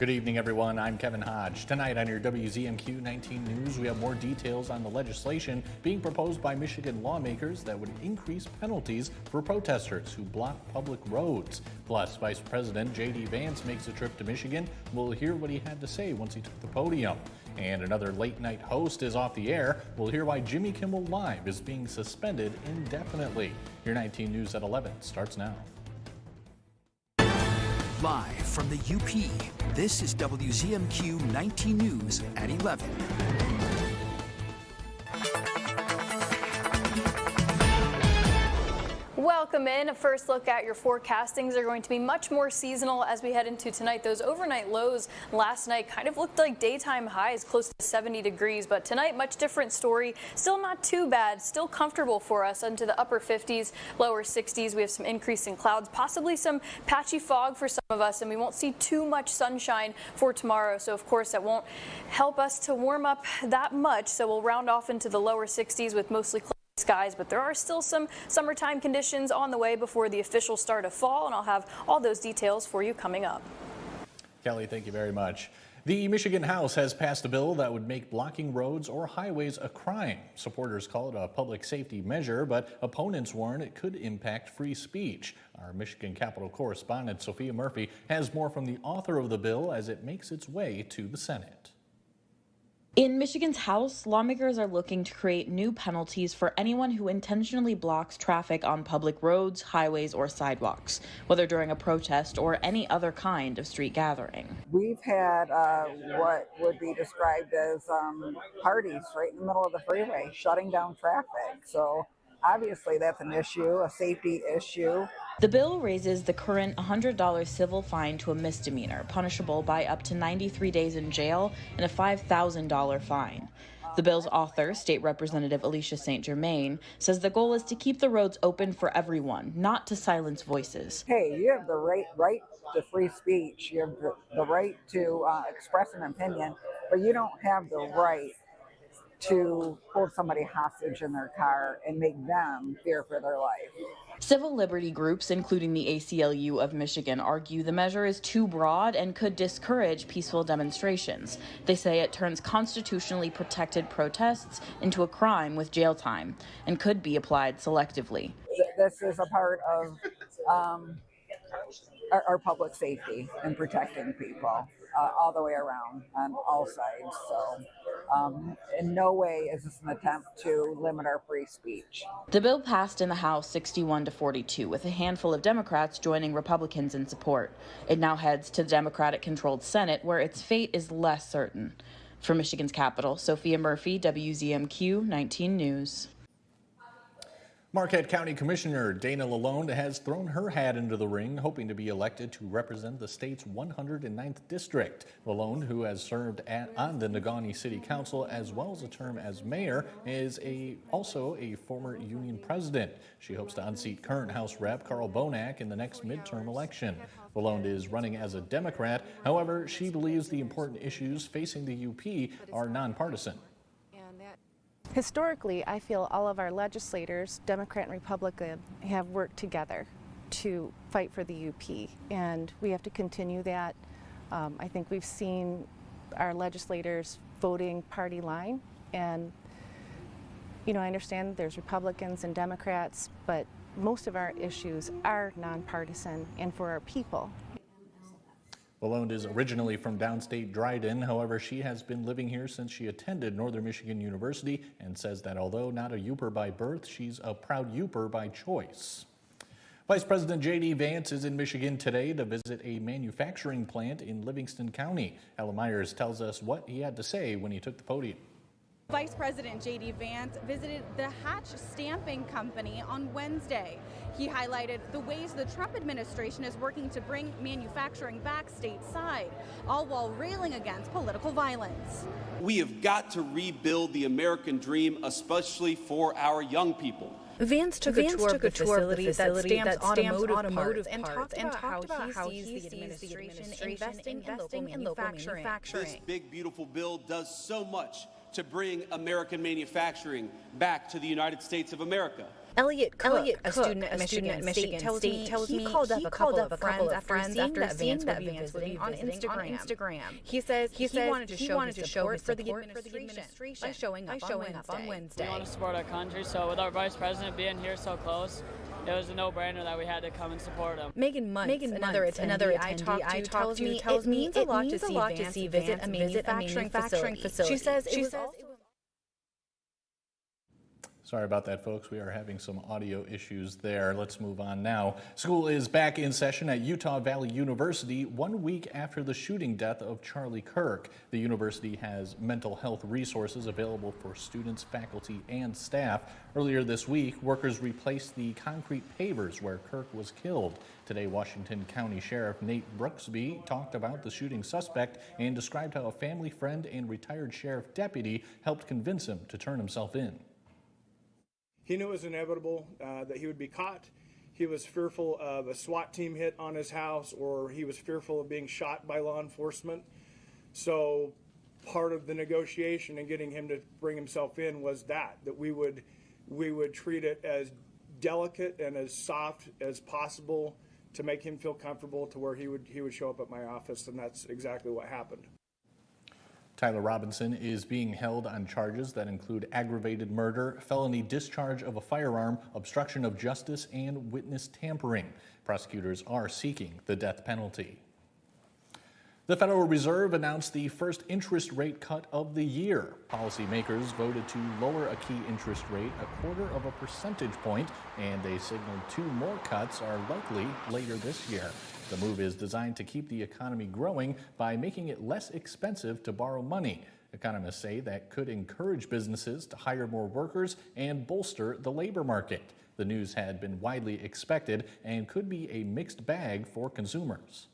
Good evening, everyone. I'm Kevin Hodge. Tonight on your WZMQ 19 News, we have more details on the legislation being proposed by Michigan lawmakers that would increase penalties for protesters who block public roads. Plus, Vice President J.D. Vance makes a trip to Michigan. We'll hear what he had to say once he took the podium. And another late-night host is off the air. We'll hear why Jimmy Kimmel Live is being suspended indefinitely. Your 19 News at 11 starts now. Live from the UP, this is WZMQ 19 News at 11. Welcome in. A first look at your forecastings are going to be much more seasonal as we head into tonight. Those overnight lows last night kind of looked like daytime highs close to 70 degrees, but tonight much different story. Still not too bad, still comfortable for us into the upper 50s, lower 60s. We have some increase in clouds, possibly some patchy fog for some of us, and we won't see too much sunshine for tomorrow. So of course that won't help us to warm up that much. So we'll round off into the lower 60s with mostly cloudy skies, but there are still some summertime conditions on the way before the official start of fall, and I'll have all those details for you coming up. Kelly, thank you very much. The Michigan House has passed a bill that would make blocking roads or highways a crime. Supporters call it a public safety measure, but opponents warn it could impact free speech. Our Michigan Capitol correspondent Sophia Murphy has more from the author of the bill as it makes its way to the Senate. In Michigan's House, lawmakers are looking to create new penalties for anyone who intentionally blocks traffic on public roads, highways, or sidewalks, whether during a protest or any other kind of street gathering. We've had what would be described as parties right in the middle of the freeway, shutting down traffic. So obviously that's an issue, a safety issue. The bill raises the current $100 civil fine to a misdemeanor, punishable by up to 93 days in jail and a $5,000 fine. The bill's author, State Representative Alicia St. Germain, says the goal is to keep the roads open for everyone, not to silence voices. Hey, you have the right to free speech. You have the right to express an opinion, but you don't have the right to hold somebody hostage in their car and make them fear for their life. Civil liberty groups, including the ACLU of Michigan, argue the measure is too broad and could discourage peaceful demonstrations. They say it turns constitutionally protected protests into a crime with jail time and could be applied selectively. This is a part of our public safety and protecting people all the way around on all sides. So in no way is this an attempt to limit our free speech. The bill passed in the House 61-42, with a handful of Democrats joining Republicans in support. It now heads to the Democratic-controlled Senate, where its fate is less certain. For Michigan's capital, Sophia Murphy, WZMQ 19 News. Marquette County Commissioner Dana Lalonde has thrown her hat into the ring, hoping to be elected to represent the state's 109th district. Lalonde, who has served on the Negaunee City Council as well as a term as mayor, is also a former union president. She hopes to unseat current House Rep Carl Bonack in the next midterm election. Lalonde is running as a Democrat. However, she believes the important issues facing the UP are nonpartisan. Historically, I feel all of our legislators, Democrat and Republican, have worked together to fight for the UP, and we have to continue that. I think we've seen our legislators voting party line, and I understand there's Republicans and Democrats, but most of our issues are nonpartisan and for our people. Lalonde is originally from downstate Dryden. However, she has been living here since she attended Northern Michigan University and says that although not a Yooper by birth, she's a proud Yooper by choice. Vice President J.D. Vance is in Michigan today to visit a manufacturing plant in Livingston County. Ella Myers tells us what he had to say when he took the podium. Vice President J.D. Vance visited the Hatch Stamping Company on Wednesday. He highlighted the ways the Trump administration is working to bring manufacturing back stateside, all while railing against political violence. We have got to rebuild the American dream, especially for our young people. Vance took a tour of the facility that stamps automotive parts and talked about how he sees the administration investing in local manufacturing. This big, beautiful bill does so much to bring American manufacturing back to the United States of America. Elliot Cook, a student at Michigan State, tells me he called up a couple of friends after seeing that Vance would be on Instagram. He says he wanted to show his support for the administration by showing up on Wednesday. We want to support our country, so with our vice president being here so close, it was a no-brainer that we had to come and support him. Megan Muntz, another attendee I talked to, tells me it means a lot to see visit a manufacturing facility. She says it was also... Sorry about that, folks. We are having some audio issues there. Let's move on now. School is back in session at Utah Valley University 1 week after the shooting death of Charlie Kirk. The university has mental health resources available for students, faculty, and staff. Earlier this week, workers replaced the concrete pavers where Kirk was killed. Today, Washington County Sheriff Nate Brooksby talked about the shooting suspect and described how a family friend and retired sheriff deputy helped convince him to turn himself in. He knew it was inevitable that he would be caught. He was fearful of a SWAT team hit on his house, or he was fearful of being shot by law enforcement. So part of the negotiation and getting him to bring himself in was that we would treat it as delicate and as soft as possible to make him feel comfortable to where he would show up at my office, and that's exactly what happened. Tyler Robinson is being held on charges that include aggravated murder, felony discharge of a firearm, obstruction of justice, and witness tampering. Prosecutors are seeking the death penalty. The Federal Reserve announced the first interest rate cut of the year. Policymakers voted to lower a key interest rate 0.25 percentage point, and they signaled 2 more cuts are likely later this year. The move is designed to keep the economy growing by making it less expensive to borrow money. Economists say that could encourage businesses to hire more workers and bolster the labor market. The news had been widely expected and could be a mixed bag for consumers.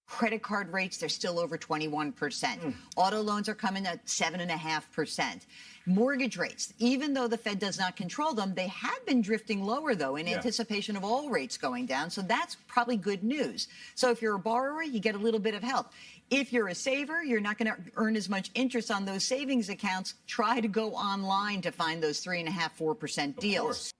Credit card rates, they're still over 21%. Auto loans are coming at 7.5%. Mortgage rates, even though the Fed does not control them, they have been drifting lower, though, in anticipation of all rates going down. So that's probably good news. So if you're a borrower, you get a little bit of help. If you're a saver, you're not going to earn as much interest on those savings accounts. Try to go online to find those 3.5–4% deals.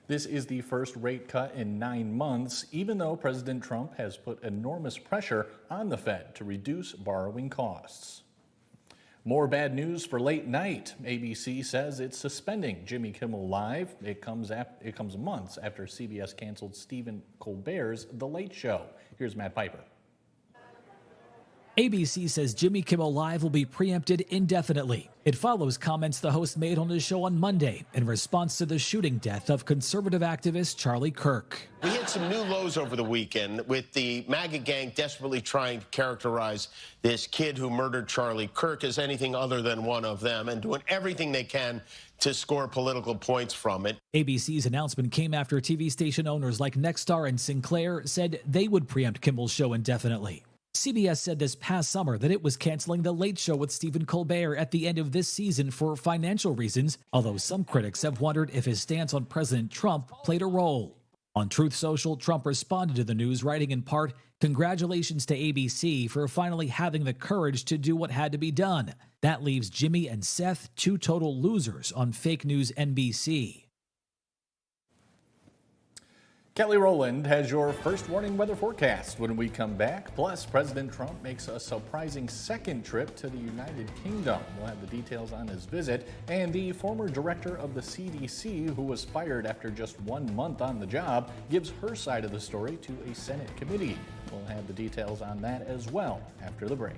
This is the first rate cut in 9 months, even though President Trump has put enormous pressure on the Fed to reduce borrowing costs. More bad news for late night. ABC says it's suspending Jimmy Kimmel Live. It comes months after CBS canceled Stephen Colbert's The Late Show. Here's Matt Piper. ABC says Jimmy Kimmel Live will be preempted indefinitely. It follows comments the host made on his show on Monday in response to the shooting death of conservative activist Charlie Kirk. We hit some new lows over the weekend with the MAGA gang desperately trying to characterize this kid who murdered Charlie Kirk as anything other than one of them and doing everything they can to score political points from it. ABC's announcement came after TV station owners like Nexstar and Sinclair said they would preempt Kimmel's show indefinitely. CBS said this past summer that it was canceling The Late Show with Stephen Colbert at the end of this season for financial reasons, although some critics have wondered if his stance on President Trump played a role. On Truth Social, Trump responded to the news, writing in part, "Congratulations to ABC for finally having the courage to do what had to be done. That leaves Jimmy and Seth 2 total losers on fake news NBC." Kelly Rowland has your first warning weather forecast when we come back. Plus, President Trump makes a surprising second trip to the United Kingdom. We'll have the details on his visit. And the former director of the CDC, who was fired after just 1 month on the job, gives her side of the story to a Senate committee. We'll have the details on that as well after the break.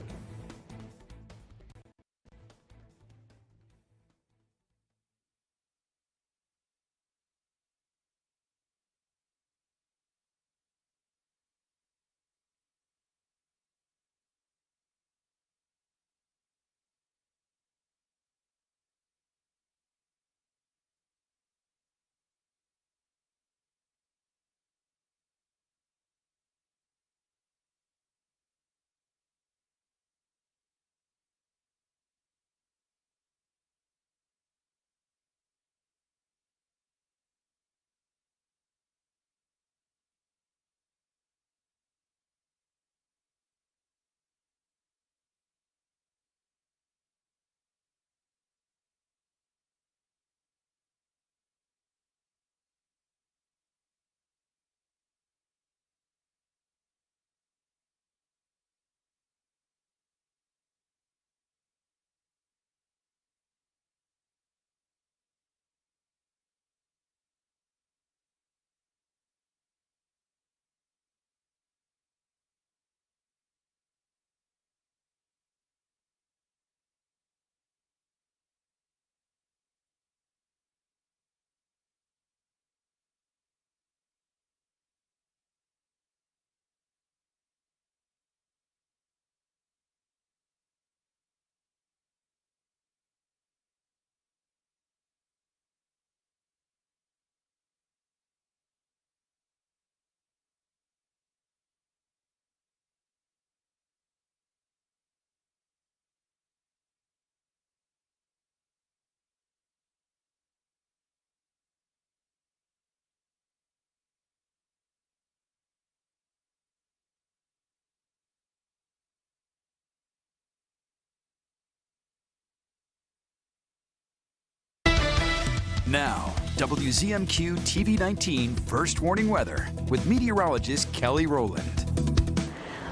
Now, WZMQ TV 19 First Warning Weather with meteorologist Kelly Rowland.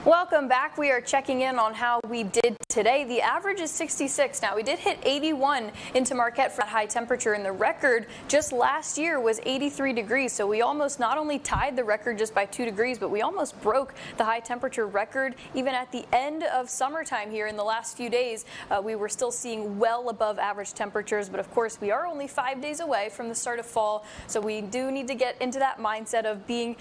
Welcome back. We are checking in on how we did today. The average is 66. Now, we did hit 81 into Marquette for that high temperature, and the record just last year was 83 degrees. So we almost not only tied the record just by 2 degrees, but we almost broke the high temperature record. Even at the end of summertime here in the last few days, we were still seeing well above average temperatures. But of course, we are only 5 days away from the start of fall. So we do need to get into that mindset of being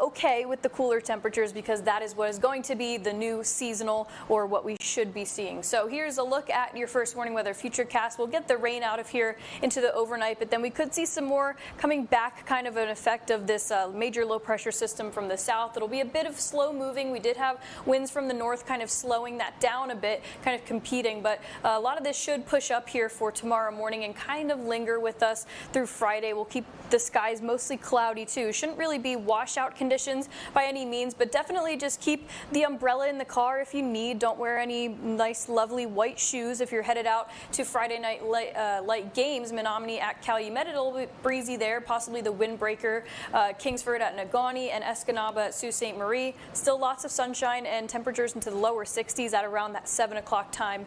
okay with the cooler temperatures, because that is what is going to be the new seasonal, or what we should be seeing. So here's a look at your first warning weather futurecast. We'll get the rain out of here into the overnight, but then we could see some more coming back, kind of an effect of this major low pressure system from the south. It'll be a bit of slow moving. We did have winds from the north kind of slowing that down a bit, kind of competing, but a lot of this should push up here for tomorrow morning and kind of linger with us through Friday. We'll keep the skies mostly cloudy too. Shouldn't really be washout conditions by any means, but definitely just keep the umbrella in the car if you need. Don't wear any nice, lovely white shoes if you're headed out to Friday night light games. Menominee at Calumet, it'll be breezy there, possibly the windbreaker. Kingsford at Negaunee and Escanaba at Sault Ste. Marie. Still lots of sunshine and temperatures into the lower 60s at around that 7 o'clock time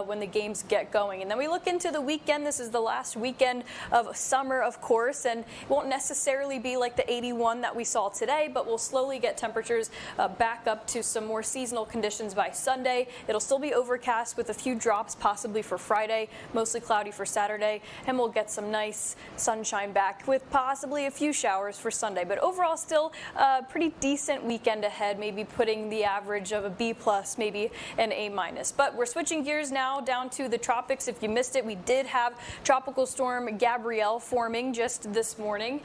when the games get going. And then we look into the weekend. This is the last weekend of summer, of course, and it won't necessarily be like the 81 that we saw today, but we'll slowly get temperatures back up to some more seasonal conditions by Sunday. It'll still be overcast with a few drops possibly for Friday, mostly cloudy for Saturday, and we'll get some nice sunshine back with possibly a few showers for Sunday. But overall, still a pretty decent weekend ahead, maybe putting the average of a B+, maybe an A-. But we're switching gears now down to the tropics. If you missed it, we did have Tropical Storm Gabrielle forming just this morning.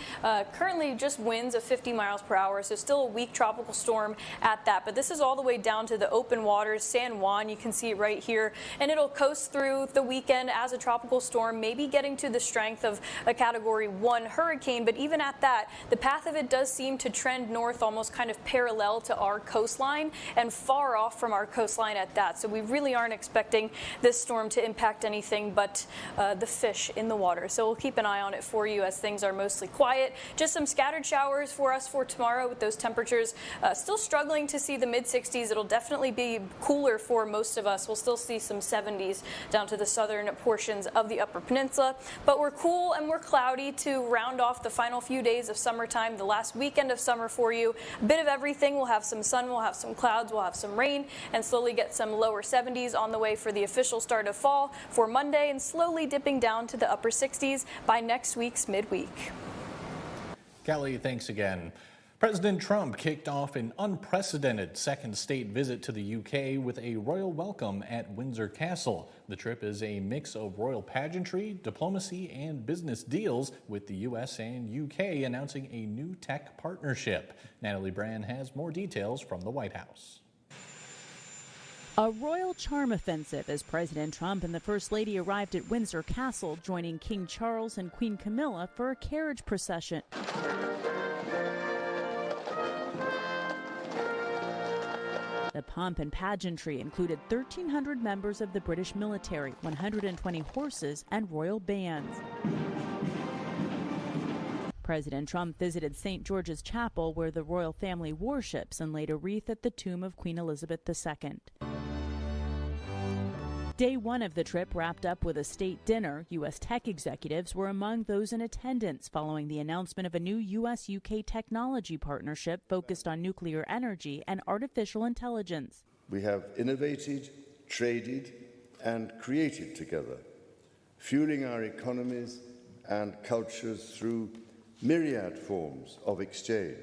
Currently just winds of 50 miles per hour, so still a weak tropical storm at that. But this is all the way down to the open waters, San Juan. You can see it right here, and it'll coast through the weekend as a tropical storm, maybe getting to the strength of a Category 1 hurricane. But even at that, the path of it does seem to trend north, almost kind of parallel to our coastline and far off from our coastline at that. So we really aren't expecting this storm to impact anything but the fish in the water. So we'll keep an eye on it for you as things are mostly quiet. Just some scattered showers for us for tomorrow with those temperatures still struggling to see the mid-60s. It'll definitely be cooler for most of us. We'll still see some 70s down to the southern portions of the Upper Peninsula, but we're cool and we're cloudy to round off the final few days of summertime, the last weekend of summer for you. A bit of everything. We'll have some sun, we'll have some clouds, we'll have some rain, and slowly get some lower 70s on the way for the official start of fall for Monday, and slowly dipping down to the upper 60s by next week's midweek. Kelly, thanks again. President Trump kicked off an unprecedented second state visit to the UK with a royal welcome at Windsor Castle. The trip is a mix of royal pageantry, diplomacy, and business deals, with the US and UK announcing a new tech partnership. Natalie Brand has more details from the White House. A royal charm offensive as President Trump and the First Lady arrived at Windsor Castle, joining King Charles and Queen Camilla for a carriage procession. The pomp and pageantry included 1,300 members of the British military, 120 horses, and royal bands. President Trump visited St. George's Chapel, where the royal family worships, and laid a wreath at the tomb of Queen Elizabeth II. Day one of the trip wrapped up with a state dinner. U.S. tech executives were among those in attendance following the announcement of a new U.S.-UK technology partnership focused on nuclear energy and artificial intelligence. We have innovated, traded, and created together, fueling our economies and cultures through myriad forms of exchange.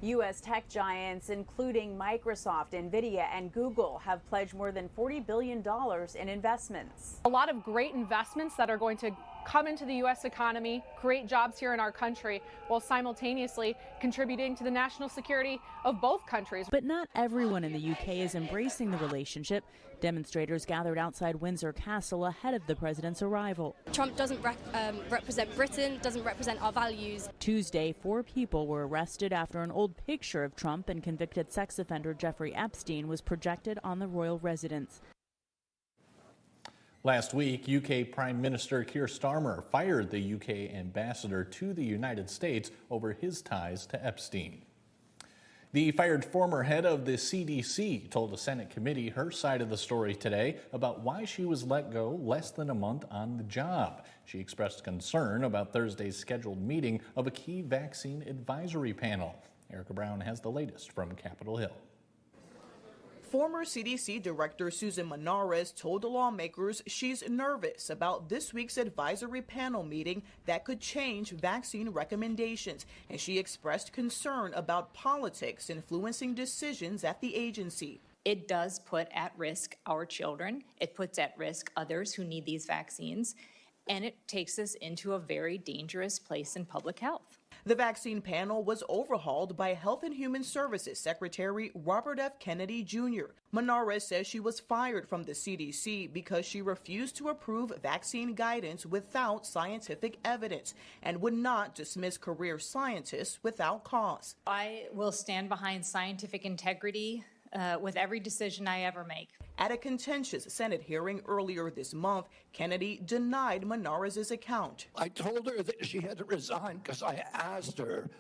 U.S. tech giants, including Microsoft, NVIDIA, and Google, have pledged more than $40 billion in investments. A lot of great investments that are going to come into the U.S. economy, create jobs here in our country, while simultaneously contributing to the national security of both countries. But not everyone in the UK is embracing the relationship. Demonstrators gathered outside Windsor Castle ahead of the president's arrival. Trump doesn't represent Britain, doesn't represent our values. Tuesday, 4 people were arrested after an old picture of Trump and convicted sex offender Jeffrey Epstein was projected on the royal residence. Last week, UK Prime Minister Keir Starmer fired the UK ambassador to the United States over his ties to Epstein. The fired former head of the CDC told a Senate committee her side of the story today about why she was let go less than a month on the job. She expressed concern about Thursday's scheduled meeting of a key vaccine advisory panel. Erica Brown has the latest from Capitol Hill. Former CDC Director Susan Menares told the lawmakers she's nervous about this week's advisory panel meeting that could change vaccine recommendations, and she expressed concern about politics influencing decisions at the agency. It does put at risk our children. It puts at risk others who need these vaccines, and it takes us into a very dangerous place in public health. The vaccine panel was overhauled by Health and Human Services Secretary Robert F. Kennedy Jr. Menares says she was fired from the CDC because she refused to approve vaccine guidance without scientific evidence and would not dismiss career scientists without cause. I will stand behind scientific integrity with every decision I ever make. At a contentious Senate hearing earlier this month, Kennedy denied Menares' account. I told her that she had to resign because I asked her,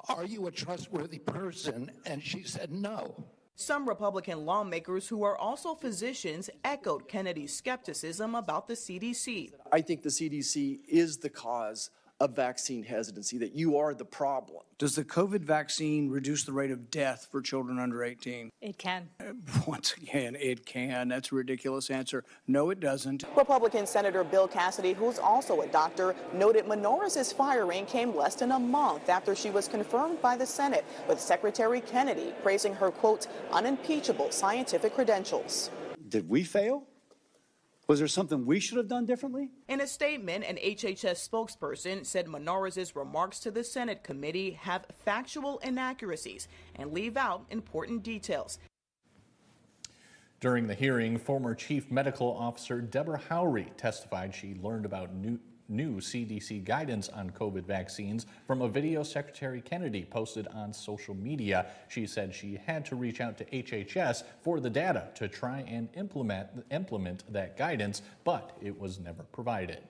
are you a trustworthy person? And she said no. Some Republican lawmakers who are also physicians echoed Kennedy's skepticism about the CDC. I think the CDC is the cause of vaccine hesitancy, that you are the problem. Does the COVID vaccine reduce the rate of death for children under 18? It can. Once again, it can. That's a ridiculous answer. No, it doesn't. Republican Senator Bill Cassidy, who's also a doctor, noted Menares' firing came less than a month after she was confirmed by the Senate, with Secretary Kennedy praising her, quote, unimpeachable scientific credentials. Did we fail? Was there something we should have done differently? In a statement, an HHS spokesperson said Menares' remarks to the Senate committee have factual inaccuracies and leave out important details. During the hearing, former Chief Medical Officer Deborah Howry testified she learned about new CDC guidance on COVID vaccines from a video Secretary Kennedy posted on social media. She said she had to reach out to HHS for the data to try and implement that guidance, but it was never provided.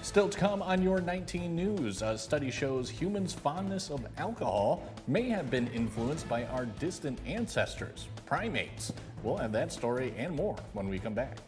Still to come on your 19 News, a study shows humans' fondness of alcohol may have been influenced by our distant ancestors, primates. We'll have that story and more when we come back.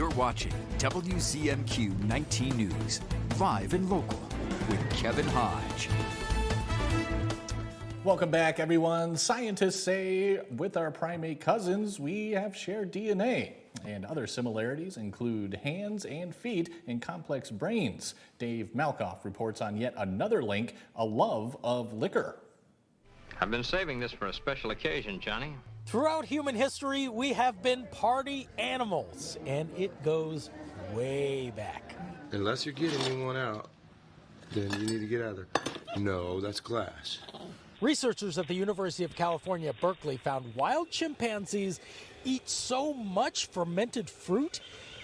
You're watching WZMQ 19 News, live and local with Kevin Hodge. Welcome back, everyone. Scientists say with our primate cousins, we have shared DNA. And other similarities include hands and feet and complex brains. Dave Malkoff reports on yet another link, a love of liquor. I've been saving this for a special occasion, Johnny. Throughout human history, we have been party animals, and it goes way back. Unless you're getting me one out, then you need to get out of there. No, that's glass. Researchers at the University of California, Berkeley found wild chimpanzees eat so much fermented fruit,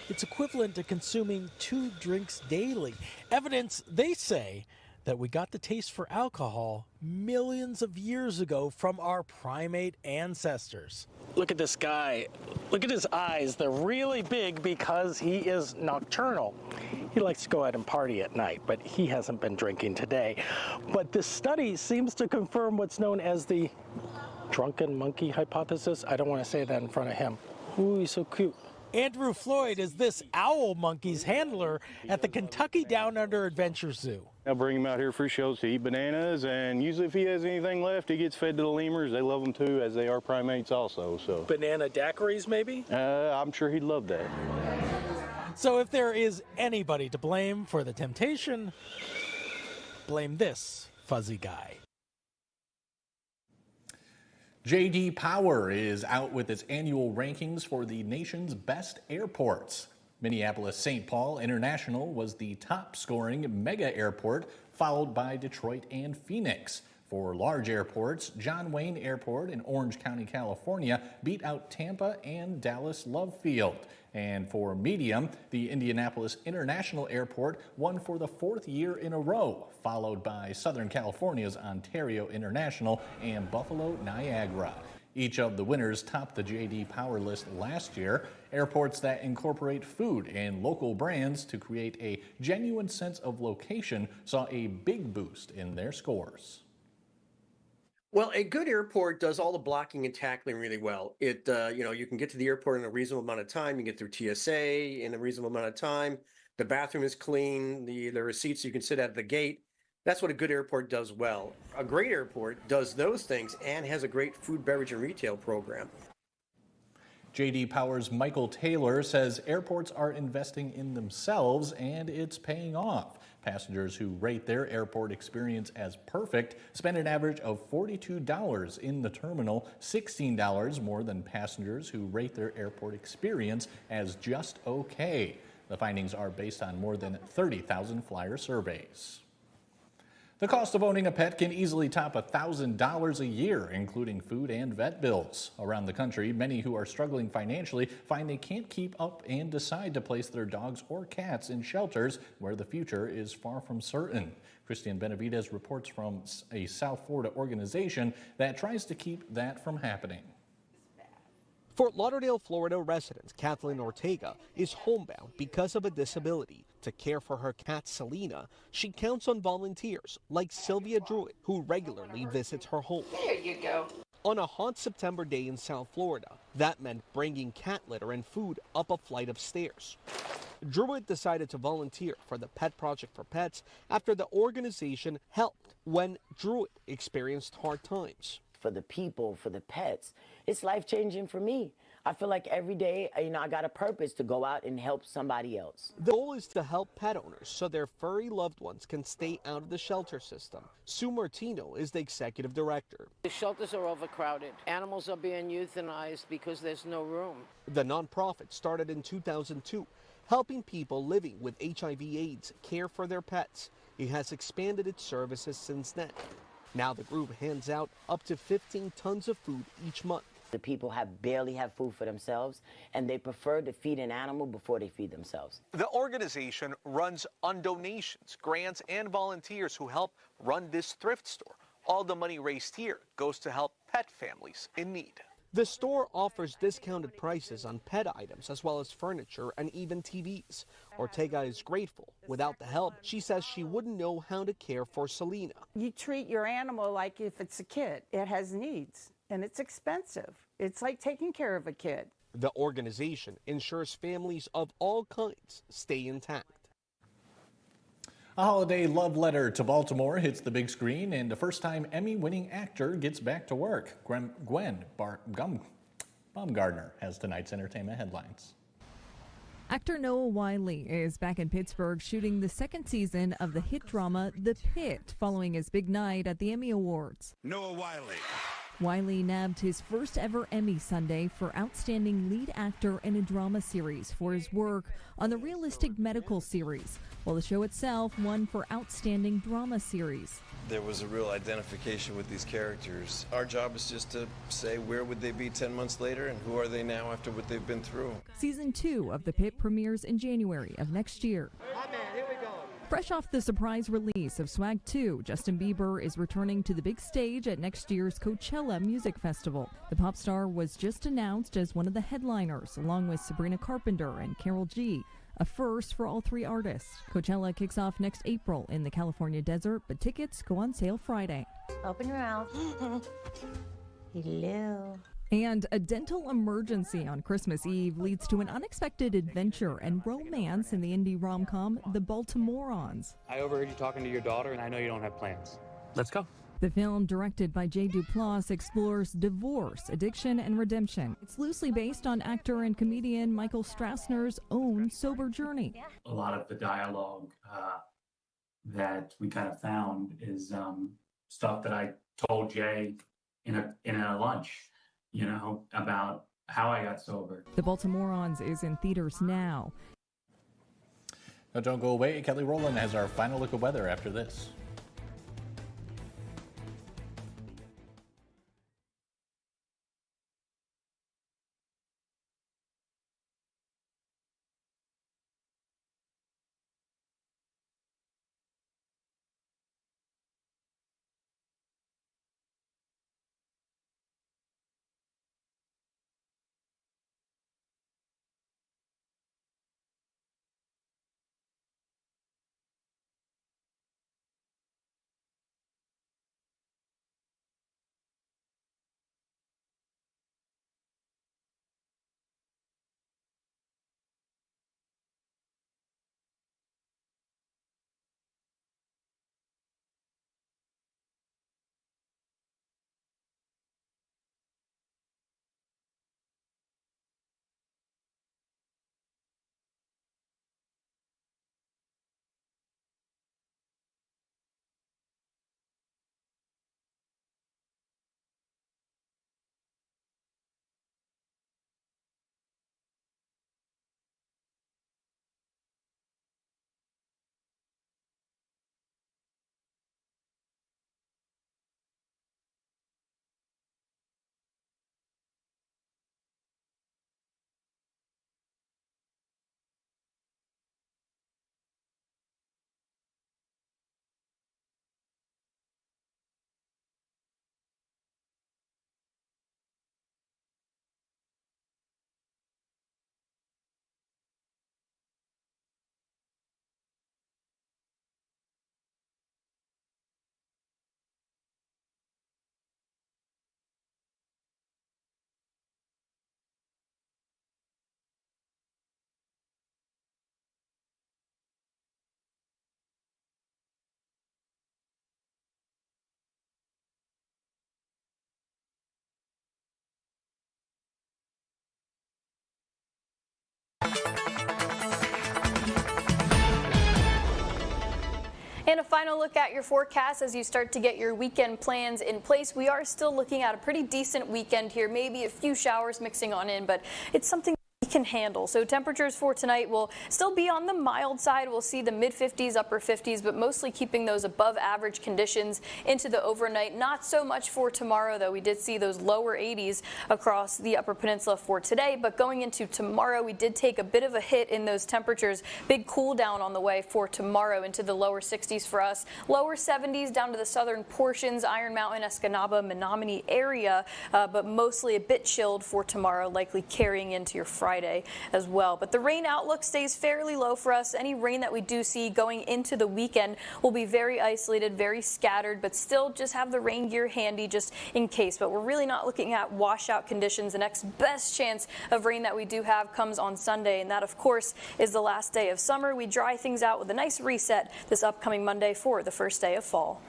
it's equivalent to consuming 2 drinks daily. Evidence, they say, that we got the taste for alcohol millions of years ago from our primate ancestors. Look at this guy. Look at his eyes. They're really big because he is nocturnal. He likes to go out and party at night, but he hasn't been drinking today. But this study seems to confirm what's known as the drunken monkey hypothesis. I don't want to say that in front of him. Ooh, he's so cute. Andrew Floyd is this owl monkey's handler at the Kentucky Down Under Adventure Zoo. I bring him out here for shows to eat bananas, and usually if he has anything left, he gets fed to the lemurs. They love them too, as they are primates also. So banana daiquiris, maybe? I'm sure he'd love that. So if there is anybody to blame for the temptation, blame this fuzzy guy. J.D. Power is out with its annual rankings for the nation's best airports. Minneapolis-St. Paul International was the top-scoring mega airport, followed by Detroit and Phoenix. For large airports, John Wayne Airport in Orange County, California, beat out Tampa and Dallas Love Field. And for medium, the Indianapolis International Airport won for the 4th year in a row, followed by Southern California's Ontario International and Buffalo Niagara. Each of the winners topped the J.D. Power list last year. Airports that incorporate food and local brands to create a genuine sense of location saw a big boost in their scores. Well, a good airport does all the blocking and tackling really well. You can get to the airport in a reasonable amount of time. You get through TSA in a reasonable amount of time. The bathroom is clean. There are seats you can sit at the gate. That's what a good airport does well. A great airport does those things and has a great food, beverage, and retail program. J.D. Power's Michael Taylor says airports are investing in themselves and it's paying off. Passengers who rate their airport experience as perfect spend an average of $42 in the terminal, $16 more than passengers who rate their airport experience as just okay. The findings are based on more than 30,000 flyer surveys. The cost of owning a pet can easily top $1,000 a year, including food and vet bills. Around the country, many who are struggling financially find they can't keep up and decide to place their dogs or cats in shelters where the future is far from certain. Christian Benavidez reports from a South Florida organization that tries to keep that from happening. Fort Lauderdale, Florida resident Kathleen Ortega is homebound because of a disability. To care for her cat Selena, she counts on volunteers like Sylvia Druitt, who regularly visits her home. There you go. On a hot September day in South Florida, that meant bringing cat litter and food up a flight of stairs. Druitt decided to volunteer for the Pet Project for Pets after the organization helped when Druitt experienced hard times. For the people, for the pets, it's life-changing for me. I feel like every day, I got a purpose to go out and help somebody else. The goal is to help pet owners so their furry loved ones can stay out of the shelter system. Sue Martino is the executive director. The shelters are overcrowded. Animals are being euthanized because there's no room. The nonprofit started in 2002, helping people living with HIV/AIDS care for their pets. It has expanded its services since then. Now the group hands out up to 15 tons of food each month. The people barely have food for themselves, and they prefer to feed an animal before they feed themselves. The organization runs on donations, grants, and volunteers who help run this thrift store. All the money raised here goes to help pet families in need. The store offers discounted prices on pet items as well as furniture and even TVs. Ortega is grateful. Without the help, she says she wouldn't know how to care for Selena. You treat your animal like if it's a kid. It has needs, and it's expensive. It's like taking care of a kid. The organization ensures families of all kinds stay intact. A holiday love letter to Baltimore hits the big screen, and a first-time Emmy-winning actor gets back to work. Gwen Baumgartner has tonight's entertainment headlines. Actor Noah Wyle is back in Pittsburgh shooting the second season of the hit drama The Pit following his big night at the Emmy Awards. Noah Wyle. Wiley nabbed his first ever Emmy Sunday for Outstanding Lead Actor in a Drama Series for his work on the realistic medical series, while the show itself won for Outstanding Drama Series. There was a real identification with these characters. Our job is just to say where would they be 10 months later and who are they now after what they've been through. Season 2 of The Pit premieres in January of next year. Fresh off the surprise release of Swag 2, Justin Bieber is returning to the big stage at next year's Coachella Music Festival. The pop star was just announced as one of the headliners, along with Sabrina Carpenter and Karol G, a first for all three artists. Coachella kicks off next April in the California desert, but tickets go on sale Friday. Open your mouth. Hello. And a dental emergency on Christmas Eve leads to an unexpected adventure and romance in the indie rom-com The Baltimoreans. I overheard you talking to your daughter, and I know you don't have plans. Let's go. The film, directed by Jay Duplass, explores divorce, addiction, and redemption. It's loosely based on actor and comedian Michael Strassner's own sober journey. A lot of the dialogue that we kind of found is stuff that I told Jay in a lunch, about how I got sober. The Baltimoreans is in theaters now. Now don't go away. Kelly Rowland has our final look at weather after this. And a final look at your forecast as you start to get your weekend plans in place. We are still looking at a pretty decent weekend here, maybe a few showers mixing on in, but it's something we can handle. So temperatures for tonight will still be on the mild side. We'll see the mid-50s, upper 50s, but mostly keeping those above average conditions into the overnight. Not so much for tomorrow, though. We did see those lower 80s across the Upper Peninsula for today, but going into tomorrow, we did take a bit of a hit in those temperatures. Big cool down on the way for tomorrow into the lower 60s for us. Lower 70s down to the southern portions, Iron Mountain, Escanaba, Menominee area, but mostly a bit chilled for tomorrow, likely carrying into your Friday. Friday as well. But the rain outlook stays fairly low for us. Any rain that we do see going into the weekend will be very isolated, very scattered, but still just have the rain gear handy just in case. But we're really not looking at washout conditions. The next best chance of rain that we do have comes on Sunday, and that, of course, is the last day of summer. We dry things out with a nice reset this upcoming Monday for the first day of fall.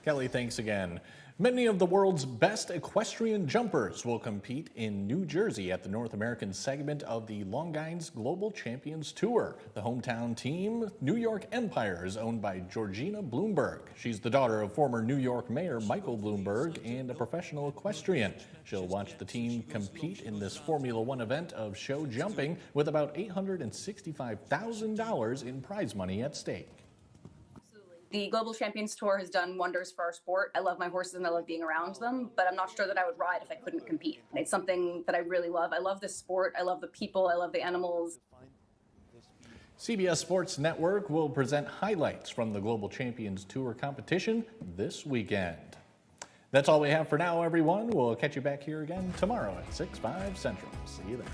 Kelly, thanks again. Many of the world's best equestrian jumpers will compete in New Jersey at the North American segment of the Longines Global Champions Tour. The hometown team, New York Empire, is owned by Georgina Bloomberg. She's the daughter of former New York Mayor Michael Bloomberg and a professional equestrian. She'll watch the team compete in this Formula One event of show jumping with about $865,000 in prize money at stake. The Global Champions Tour has done wonders for our sport. I love my horses and I love being around them, but I'm not sure that I would ride if I couldn't compete. It's something that I really love. I love this sport. I love the people. I love the animals. CBS Sports Network will present highlights from the Global Champions Tour competition this weekend. That's all we have for now, everyone. We'll catch you back here again tomorrow at 6/5 Central. See you then.